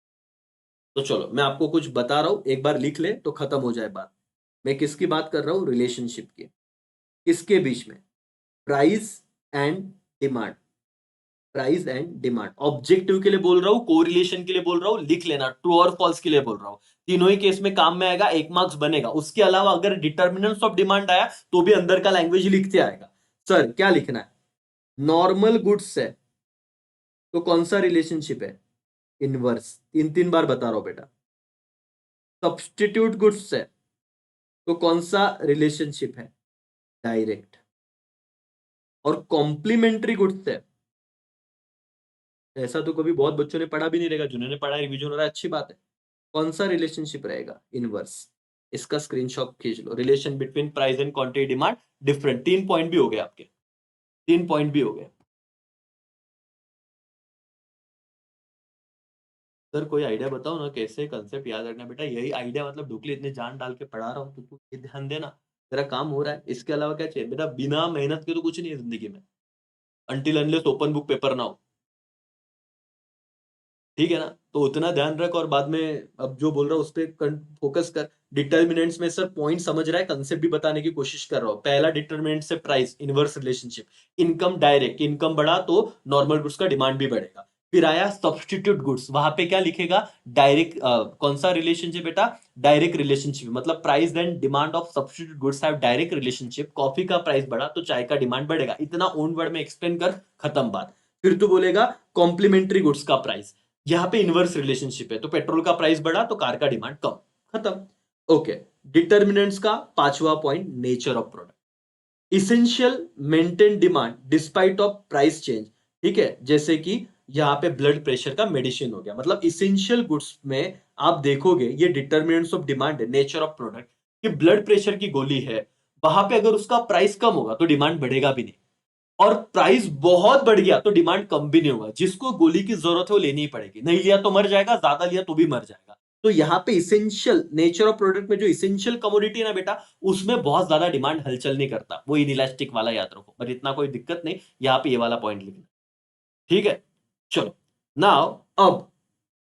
तो चलो मैं आपको कुछ बता रहा हूं, एक बार लिख ले तो खत्म हो जाए बात। मैं किसकी बात कर रहा हूं, रिलेशनशिप की। किसके बीच में, price and demand, price and demand. Objective के लिए बोल रहा हूं, कोरिलेशन के लिए बोल रहा हूं, लिख लेना, ट्रू और फॉल्स के लिए बोल रहा हूं। तीनों ही केस में काम में आएगा, 1 मार्क्स बनेगा। उसके अलावा अगर डिटर्मिनेंट्स ऑफ डिमांड आया तो भी अंदर का लैंग्वेज लिखते आएगा। सर क्या लिखना है, नॉर्मल गुड्स है तो कौन सा रिलेशनशिप है, इनवर्स। 3 बार बता रहा हूं बेटा। सब्सटीट्यूट गुड्स है तो कौन सा रिलेशनशिप है, डायरेक्ट। और कॉम्प्लीमेंट्री गुड्स है, ऐसा तो कभी बहुत बच्चों ने पढ़ा भी नहीं रहेगा, जिन्होंने पढ़ा रिवीजन हो रहा है, अच्छी बात है। कौन सा रिलेशनशिप रहेगा, इनवर्स। इसका स्क्रीनशॉट खींच लो, relation between price and quantity demand different. 3 point भी हो गए आपके, 3 पॉइंट भी हो गए। सर कोई आइडिया बताओ ना, कैसे कंसेप्ट याद रखना बेटा, यही आइडिया, मतलब ढुकली इतने जान डाल के पढ़ा रहा हूँ तो तू ये ध्यान देना, तेरा काम हो रहा है। इसके अलावा क्या चाहिए बेटा, बिना मेहनत के तो कुछ नहीं है जिंदगी में, until unless open book paper ना हो। ठीक है ना, तो उतना ध्यान रख, और बाद में अब जो बोल रहा हूँ उस पर फोकस कर। डिटर्मिनेंट्स में सर पॉइंट समझ रहा है, कंसेप्ट भी बताने की कोशिश कर रहा हूँ। पहला डिटर्मिनेंट से price, inverse relationship. Income direct, income बढ़ा तो नॉर्मल गुड्स का डिमांड भी बढ़ेगा। फिर आया सब्सटीट्यूट गुड्स, वहां पे क्या लिखेगा, डायरेक्ट। कौन सा रिलेशनशिप बेटा, डायरेक्ट रिलेशनशिप, मतलब price and demand of substitute goods have direct relationship. Coffee का प्राइस बढ़ा तो चाय का डिमांड बढ़ेगा। इतना ओन वर्ड में एक्सप्लेन कर, खत्म बात। फिर तू बोलेगा कॉम्प्लीमेंट्री गुड्स का प्राइस, यहां पे इनवर्स रिलेशनशिप है, तो पेट्रोल का प्राइस बढ़ा तो कार का डिमांड कम, खत्म। ओके, डिटर्मिनेंट्स का 5वां point, nature of product. Essential maintain demand despite of price change. ठीक है, जैसे कि यहां पे ब्लड प्रेशर का मेडिसिन हो गया, मतलब इसेंशियल गुड्स में आप देखोगे ये डिटर्मिनेंट्स ऑफ डिमांड है, नेचर ऑफ प्रोडक्ट। कि ब्लड प्रेशर की गोली है, वहां पे अगर उसका प्राइस कम होगा तो डिमांड बढ़ेगा भी नहीं, और प्राइस बहुत बढ़ गया तो डिमांड कम भी नहीं होगा। जिसको गोली की जरूरत है वो लेनी ही पड़ेगी, नहीं लिया तो मर जाएगा, ज्यादा लिया तो भी मर जाएगा। तो यहाँ पे इसेंशियल नेचर ऑफ प्रोडक्ट में जो इसेंशियल कमोडिटी है ना बेटा, उसमें बहुत ज्यादा डिमांड हलचल नहीं करता, वो इनइलास्टिक वाला याद रखो। पर इतना कोई दिक्कत नहीं, यहाँ पे ये वाला पॉइंट लिखना, ठीक है। चलो नाउ, अब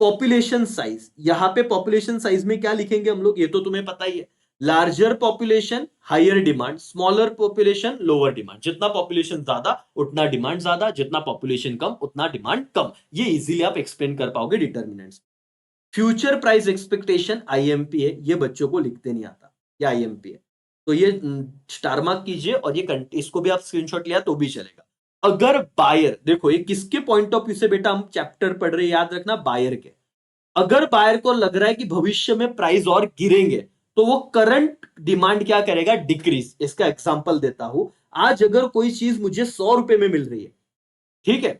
पॉपुलेशन साइज, यहां पे पॉपुलेशन साइज में क्या लिखेंगे हम लोग, ये तो तुम्हें पता ही है। Larger population higher demand, smaller population lower demand. जितना पॉपुलेशन ज्यादा उतना डिमांड ज्यादा, जितना पॉपुलेशन कम उतना डिमांड कम। ये इजीली आप एक्सप्लेन कर पाओगे determinants. Future price expectation IMP है, ये बच्चों को लिखते नहीं आता, ये आईएमपी है। तो ये स्टार मार्क कीजिए, और ये इसको भी आप स्क्रीनशॉट लिया तो भी चलेगा। अगर बायर, देखो ये किसके पॉइंट ऑफ व्यू से बेटा हम चैप्टर पढ़ रहे हैं, याद रखना, बायर के। अगर बायर को लग रहा है कि भविष्य में प्राइस और गिरेंगे तो वो करंट डिमांड क्या करेगा, डिक्रीज। इसका एग्जांपल देता हूं, आज अगर कोई चीज मुझे 100 रुपए में मिल रही है, ठीक है,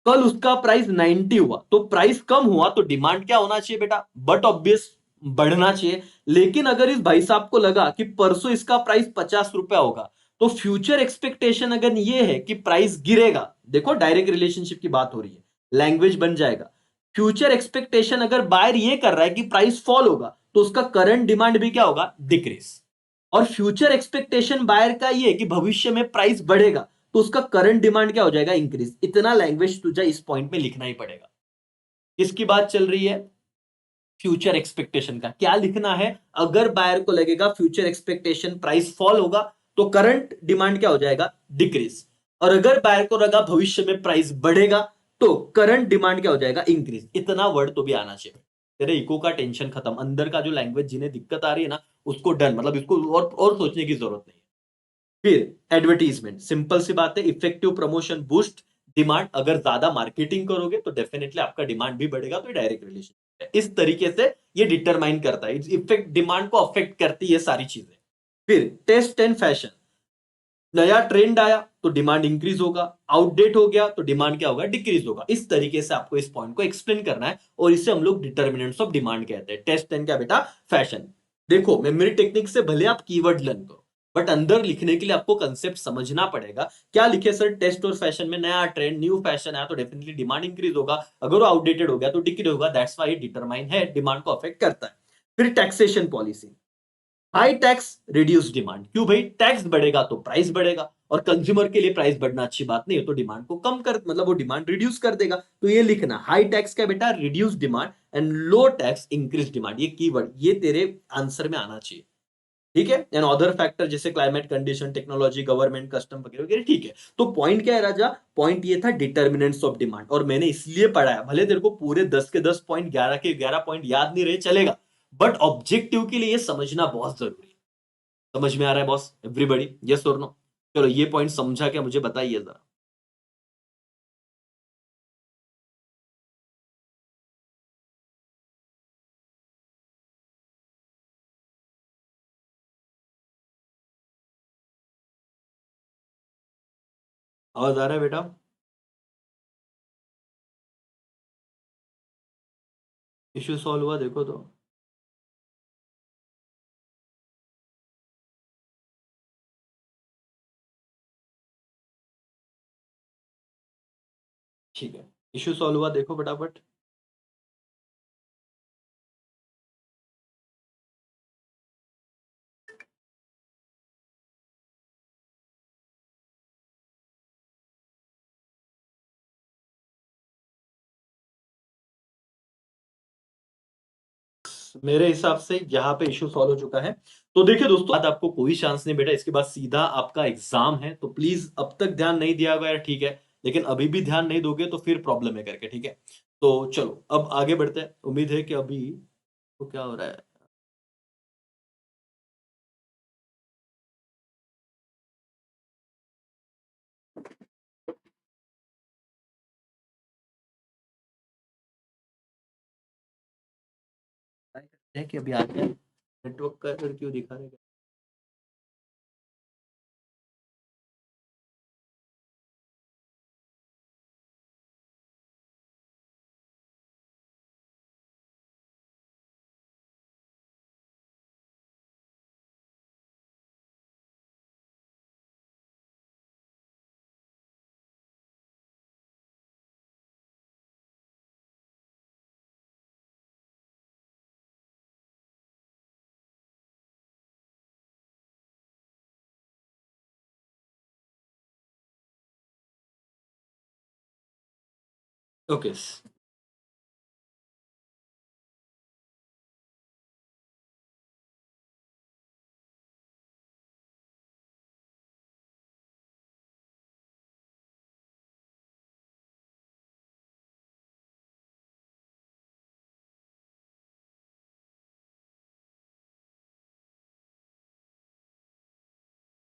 कल उसका प्राइस 90 हुआ तो प्राइस कम हुआ, तो डिमांड क्या होना चाहिए बेटा, बट ऑब्वियस बढ़ना चाहिए। लेकिन अगर इस भाई साहब को लगा कि परसों इसका प्राइस 50 रुपया होगा, तो फ्यूचर एक्सपेक्टेशन अगर ये है कि प्राइस गिरेगा, देखो डायरेक्ट रिलेशनशिप की बात हो रही है, लैंग्वेज बन जाएगा। फ्यूचर एक्सपेक्टेशन अगर बायर ये कर रहा है कि प्राइस फॉल होगा, तो उसका करंट डिमांड भी क्या होगा, डिक्रीज। और फ्यूचर एक्सपेक्टेशन बायर का ये कि भविष्य में प्राइस बढ़ेगा, तो उसका करंट डिमांड क्या हो जाएगा, इंक्रीज। इतना लैंग्वेज तुझे इस पॉइंट में लिखना ही पड़ेगा। किसकी बात चल रही है, फ्यूचर एक्सपेक्टेशन का। क्या लिखना है, अगर बायर को लगेगा फ्यूचर एक्सपेक्टेशन प्राइस फॉल होगा, तो करंट डिमांड क्या हो जाएगा, डिक्रीज। और अगर बायर को लगा भविष्य में प्राइस बढ़ेगा, तो करंट डिमांड क्या हो जाएगा, इंक्रीज। इतना वर्ड तो भी आना चाहिए। तेरे इको का टेंशन खत्म, अंदर का जो लैंग्वेज जिन्हें दिक्कत आ रही है ना, उसको डन, मतलब इसको और सोचने की जरूरत नहीं है। फिर एडवर्टीजमेंट, सिंपल सी बात है, इफेक्टिव प्रमोशन बूस्ट डिमांड। अगर ज्यादा मार्केटिंग करोगे तो डेफिनेटली आपका डिमांड भी बढ़ेगा, तो डायरेक्ट रिलेशन है। इस तरीके से ये डिटरमाइन करता है, इफेक्ट डिमांड को अफेक्ट करती है ये सारी चीजें। फिर टेस्ट एंड फैशन, नया ट्रेंड आया तो डिमांड इंक्रीज होगा, आउटडेट हो गया तो डिमांड क्या होगा, डिक्रीज होगा। इस तरीके से आपको इस पॉइंट को एक्सप्लेन करना है, और इसे हम लोग डिटर्मिनेंट्स ऑफ डिमांड कहते हैं। टेस्ट एंड क्या बेटा, फैशन। देखो मेमोरी टेक्निक से भले आप कीवर्ड लर्न करो, बट अंदर लिखने के लिए आपको कंसेप्ट समझना पड़ेगा। क्या लिखे सर, टेस्ट और फैशन में नया ट्रेंड न्यू फैशन आया तो डेफिनेटली डिमांड इंक्रीज होगा, अगर वो आउटडेटेड हो गया तो डिक्रीज होगा। दैट्स व्हाई डिटरमाइन है, डिमांड को अफेक्ट करता है। फिर taxation policy, high tax reduce demand. क्यों भाई, टैक्स बढ़ेगा तो प्राइस बढ़ेगा, और कंज्यूमर के लिए प्राइस बढ़ना अच्छी बात नहीं है, तो डिमांड को कम कर, मतलब वो डिमांड रिड्यूस कर देगा। तो ये लिखना, हाई टैक्स का बेटा reduce demand and low tax increase demand, ये कीवर्ड ये तेरे आंसर में आना चाहिए। ठीक है, एंड अदर फैक्टर जैसे climate condition, technology, government, custom वगैरह वगैरह, ठीक है। तो पॉइंट क्या है राजा, पॉइंट ये था डिटर्मिनेंट्स ऑफ डिमांड, और मैंने इसलिए पढ़ाया, भले तेरे को पूरे 10 के 10 पॉइंट, 11 के 11 पॉइंट याद नहीं रहे चलेगा, बट ऑब्जेक्टिव के लिए ये समझना बहुत जरूरी है। समझ में आ रहा है बॉस, एवरीबॉडी, यस और नो? चलो ये पॉइंट समझा क्या, मुझे बताइए जरा। आवाज आ रहा है बेटा? इश्यू सॉल्व हुआ देखो तो। ठीक है, इश्यू सॉल्व हुआ देखो फटाफट। मेरे हिसाब से यहाँ पे इश्यू सॉल्व हो चुका है। तो देखिए दोस्तों, आज आपको कोई चांस नहीं बेटा, इसके बाद सीधा आपका एग्जाम है, तो प्लीज अब तक ध्यान नहीं दिया गया ठीक है, लेकिन अभी भी ध्यान नहीं दोगे तो फिर प्रॉब्लम है करके, ठीक है। तो चलो अब आगे बढ़ते हैं, उम्मीद है कि अभी तो क्या हो रहा है। है कि अभी आ गया, नेटवर्क का error क्यों दिखा रहा है? ओके,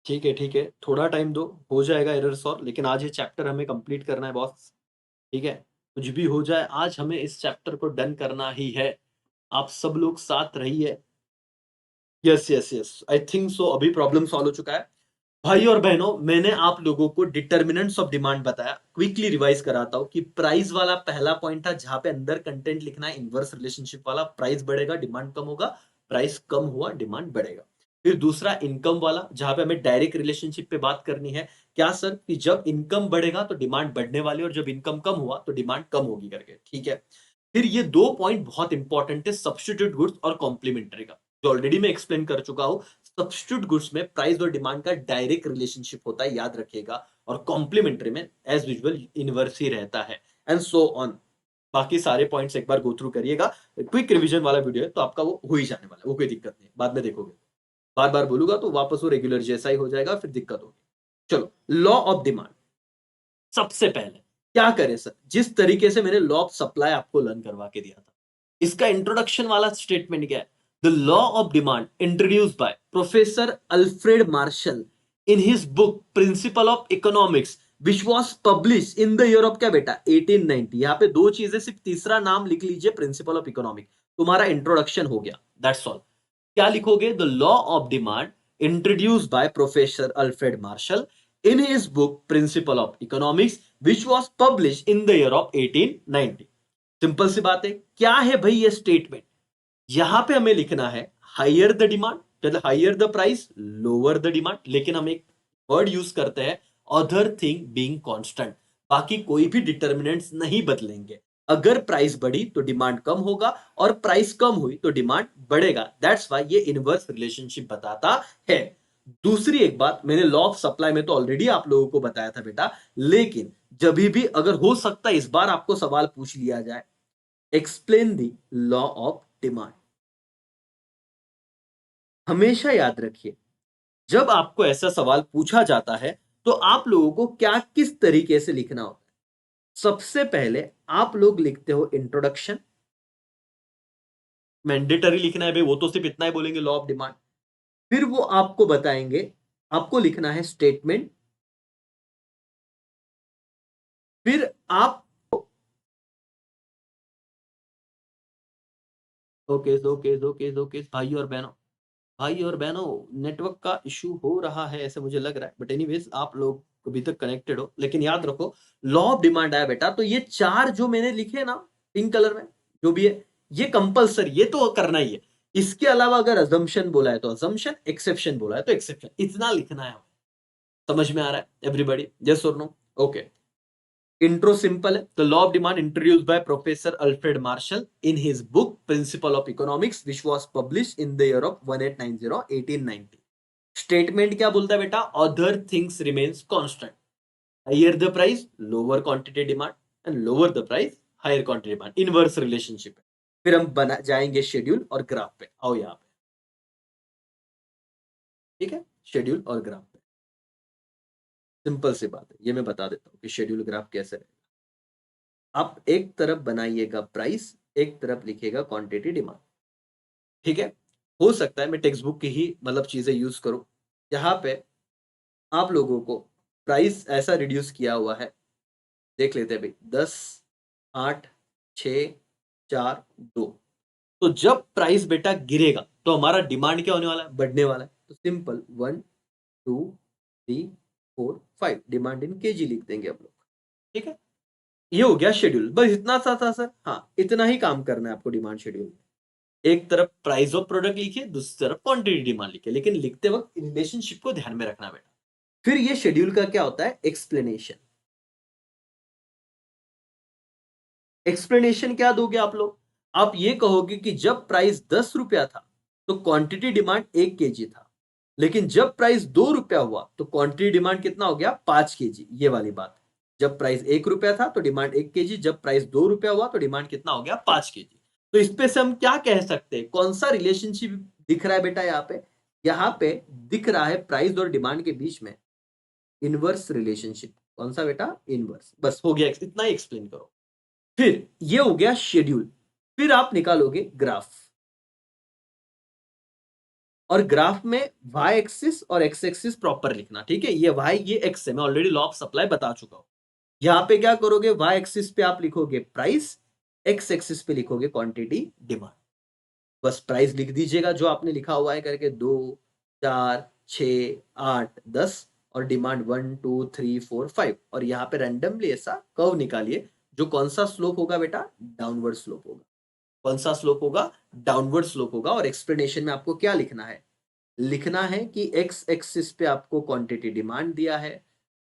ठीक है ठीक है, थोड़ा टाइम दो, हो जाएगा एरर सॉल्व, लेकिन आज ये चैप्टर हमें कंप्लीट करना है बॉस। ठीक है, कुछ भी हो जाए आज हमें इस चैप्टर को डन करना ही है। आप सब लोग साथ रहिए। Yes yes yes, I think so अभी प्रॉब्लम सॉल्व हो चुका है। भाई और बहनों, मैंने आप लोगों को डिटर्मिनेंट्स ऑफ डिमांड बताया, क्विकली रिवाइज कराता हूं कि प्राइस वाला पहला पॉइंट था, जहां पे अंदर कंटेंट लिखना है इनवर्स रिलेशनशिप वाला, प्राइस बढ़ेगा डिमांड कम होगा, प्राइस कम हुआ डिमांड बढ़ेगा। फिर दूसरा इनकम वाला, जहां पे हमें डायरेक्ट रिलेशनशिप पे बात करनी है, क्या सर, कि जब इनकम बढ़ेगा तो डिमांड बढ़ने वाली, और जब इनकम कम हुआ तो डिमांड कम होगी करके, ठीक है। फिर ये दो पॉइंट बहुत इंपॉर्टेंट है, सब्स्टिट्यूट गुड्स और कॉम्प्लीमेंट्री का, जो ऑलरेडी मैं एक्सप्लेन कर चुका हूं। सब्स्टिट्यूट गुड्स में प्राइस और डिमांड का डायरेक्ट रिलेशनशिप होता है, याद रखिएगा, और कॉम्प्लीमेंट्री में एज यूजुअल इनवर्स ही रहता है, एंड सो ऑन। बाकी सारे पॉइंट्स एक बार गो थ्रू करिएगा, क्विक रिवीजन वाला वीडियो है, तो आपका वो हो ही जाने वाला है, वो कोई दिक्कत नहीं, बाद में देखोगे। बार बार बोलूंगा तो वापस वो रेगुलर जैसा ही हो जाएगा, फिर दिक्कत होगी। चलो, लॉ ऑफ डिमांड। सबसे पहले क्या करें सर, जिस तरीके से मैंने लॉ ऑफ सप्लाई आपको लर्न करवा के दिया था, इसका इंट्रोडक्शन वाला स्टेटमेंट क्या है? The law of demand introduced by professor Alfred Marshall in his book principle of economics which was publish in the year of क्या बेटा 1890। यहाँ पे दो चीजें, सिर्फ तीसरा नाम लिख लीजिए, प्रिंसिपल ऑफ इकोनॉमिक, तुम्हारा इंट्रोडक्शन हो गया, दैट्स ऑल। क्या लिखोगे? The law of demand introduced by professor Alfred Marshall in his book principle of economics which was publish in the year of 1890। Simple सी बात है। क्या है भाई ये स्टेटमेंट? यहां पे हमें लिखना है हायर द डिमांड, मतलब higher the price lower the demand, लेकिन हम एक वर्ड यूज करते हैं अदर थिंग बीइंग कांस्टेंट, बाकी कोई भी डिटर्मिनेंट्स नहीं बदलेंगे। अगर प्राइस बढ़ी तो डिमांड कम होगा और प्राइस कम हुई तो डिमांड बढ़ेगा। दैट्स व्हाई ये इनवर्स रिलेशनशिप बताता है। दूसरी एक बात, मैंने लॉ ऑफ सप्लाई में तो ऑलरेडी आप लोगों को बताया था बेटा, लेकिन जब भी अगर हो सकता है इस बार आपको सवाल पूछ लिया जाए, explain the law of demand. हमेशा याद रखिए, जब आपको ऐसा सवाल पूछा जाता है तो आप लोगों को क्या किस तरीके से लिखना होता है। सबसे पहले आप लोग लिखते हो इंट्रोडक्शन, मैंडेटरी लिखना है भाई, वो तो सिर्फ इतना ही बोलेंगे लॉ ऑफ डिमांड। फिर वो आपको बताएंगे, आपको लिखना है स्टेटमेंट। फिर आप ओके ओके ओके ओके भाई और बहनों नेटवर्क का इशू हो रहा है ऐसे मुझे लग रहा है, बट एनीवेज आप लोग अभी तक कनेक्टेड हो। लेकिन याद रखो, लॉ ऑफ डिमांड आया बेटा, तो ये चार जो मैंने लिखे ना पिंक कलर में, जो भी है ये कंपलसरी, ये तो करना ही है। इसके अलावा अगर अजम्पशन बोला है तो अजम्पशन, एक्सेप्शन बोला है तो एक्सेप्शन, इतना लिखना है। समझ में आ रहा है एवरीबॉडी? यस और नो? ओके। इंट्रो सिंपल है। The law of demand introduced by professor Alfred Marshall in his book principle of economics which was publish in the year of 1890 1890। Statement क्या बोलता है बेटा? Other things remains constant, higher the price lower quantity demand and lower the price higher quantity demand, inverse relationship है। फिर हम बना जाएंगे schedule और ग्राफ पे। आओ यहाँ पे, ठीक है, शेड्यूल और ग्राफ पे। सिंपल सी बात है, ये मैं बता देता हूँ कि शेड्यूल ग्राफ कैसे है। आप एक तरफ बनाइएगा प्राइस, एक तरफ लिखिएगा क्वांटिटी डिमांड, ठीक है। हो सकता है मैं टेक्स्ट बुक की ही मतलब चीजें यूज करूं। यहाँ पे आप लोगों को प्राइस ऐसा रिड्यूस किया हुआ है, देख लेते हैं भाई, 10 8 6 4 2। तो जब प्राइस बेटा गिरेगा तो हमारा डिमांड क्या होने वाला है? बढ़ने वाला है। तो सिंपल 1 2 3 4 5 डिमांड इन केजी लिख देंगे हम लोग, ठीक है। ये हो गया शेड्यूल, बस इतना सा था सर। हाँ, इतना ही काम करना है आपको डिमांड शेड्यूल में। एक तरफ प्राइस ऑफ प्रोडक्ट लिखिए, दूसरी तरफ क्वांटिटी डिमांड लिखिए, लेकिन लिखते वक्त रिलेशनशिप को ध्यान में रखना बेटा। फिर ये शेड्यूल का क्या होता है? एक्सप्लेनेशन। एक्सप्लेनेशन क्या दोगे आप लोग? आप ये कहोगे कि जब प्राइस 10 रुपया था तो क्वांटिटी डिमांड 1 केजी था, लेकिन जब प्राइस 2 रुपया हुआ तो क्वांटिटी डिमांड कितना हो गया? 5 केजी। ये वाली बात। जब प्राइस 1 रुपया था तो डिमांड 1 केजी, जब प्राइस 2 रुपया हुआ तो डिमांड कितना हो गया? 5 केजी। तो इस पे से हम क्या कह सकते हैं? कौन सा रिलेशनशिप दिख रहा है बेटा यहाँ पे? यहाँ पे दिख रहा है प्राइस और डिमांड के बीच में इनवर्स रिलेशनशिप। कौन सा बेटा? इनवर्स। बस हो गया, इतना ही एक्सप्लेन करो। फिर ये हो गया शेड्यूल। फिर आप निकालोगे ग्राफ, और ग्राफ में वाई एक्सिस और एक्स एक्सिस प्रॉपर लिखना, ठीक है। ये वाई, ये एक्स है, मैं ऑलरेडी लॉ ऑफ सप्लाई बता चुका हूं। यहां पे क्या करोगे? वाई एक्सिस पे आप लिखोगे प्राइस, एक्स एक्सिस पे लिखोगे क्वांटिटी डिमांड। बस प्राइस लिख दीजिएगा जो आपने लिखा हुआ है करके, 2 4 6 8 10, और डिमांड 1 2 3 4 5, और यहाँ पे रैंडमली ऐसा कर्व निकालिए जो कौन सा स्लोप होगा बेटा? डाउनवर्ड स्लोप होगा। कौन सा स्लोप होगा? डाउनवर्ड स्लोप होगा। और एक्सप्लेनेशन में आपको क्या लिखना है? लिखना है कि एक्स एक्सिस पे आपको क्वांटिटी डिमांड दिया है,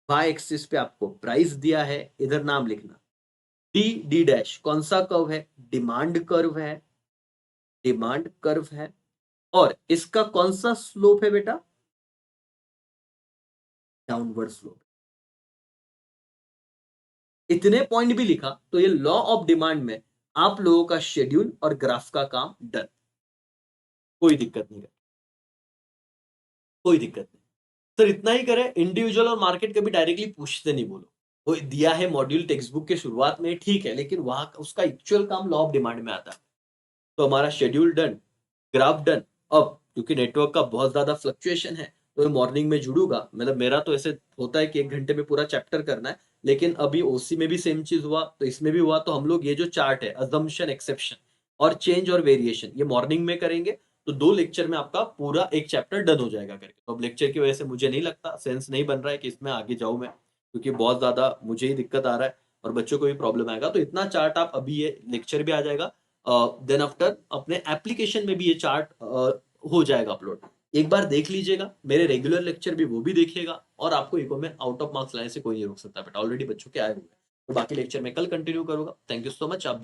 वाई एक्सिस पे आपको प्राइस दिया है। इधर नाम लिखना, डी डी डैश कौन सा कर्व है? डिमांड कर्व है, डिमांड कर्व है। और इसका कौन सा स्लोप है बेटा? Downward slope. इतने पॉइंट भी लिखा तो ये लॉ ऑफ डिमांड में आप लोगों का शेड्यूल और ग्राफ का काम डन। कोई दिक्कत नहीं है, कोई दिक्कत नहीं। सर इतना ही करें, इंडिविजुअल और मार्केट कभी डायरेक्टली पूछते नहीं, बोलो। वो दिया है मॉड्यूल टेक्स्ट बुक के शुरुआत में, ठीक है, लेकिन वहां उसका एक्चुअल काम लॉ ऑफ डिमांड में आता है। तो हमारा शेड्यूल डन, ग्राफ डन। अब क्योंकि नेटवर्क का बहुत ज़्यादा फ्लक्चुएशन है, तो मॉर्निंग में जुड़ूँगा, मतलब मेरा तो ऐसे होता है कि 1 घंटे में पूरा चैप्टर करना है, लेकिन अभी ओसी में भी सेम चीज़ हुआ, तो इसमें भी हुआ, तो हम लोग ये जो चार्ट है, असम्पशन, एक्सेप्शन और चेंज और वेरिएशन, ये मॉर्निंग में करेंगे, तो 2 लेक्चर में आपका पूरा 1 चैप्टर डन हो जाएगा करके। तो अब लेक्चर की वजह से मुझे नहीं लगता, सेंस नहीं बन रहा है कि इसमें आगे जाऊँ मैं, क्योंकि बहुत ज़्यादा मुझे ही दिक्कत आ रहा है और बच्चों को भी प्रॉब्लम आएगा। तो इतना चार्ट आप अभी ये लेक्चर भी आ जाएगा, देन आफ्टर अपने एप्लीकेशन में भी ये चार्ट हो जाएगा अपलोड। एक बार देख लीजिएगा, मेरे रेगुलर लेक्चर भी वो भी देखिएगा और आपको इको में आउट ऑफ मार्क्स लाने से कोई नहीं रोक सकता बेटा, ऑलरेडी बच्चों के आए हुए हैं। तो बाकी लेक्चर मैं कल कंटिन्यू करूँगा। Thank you so much. आप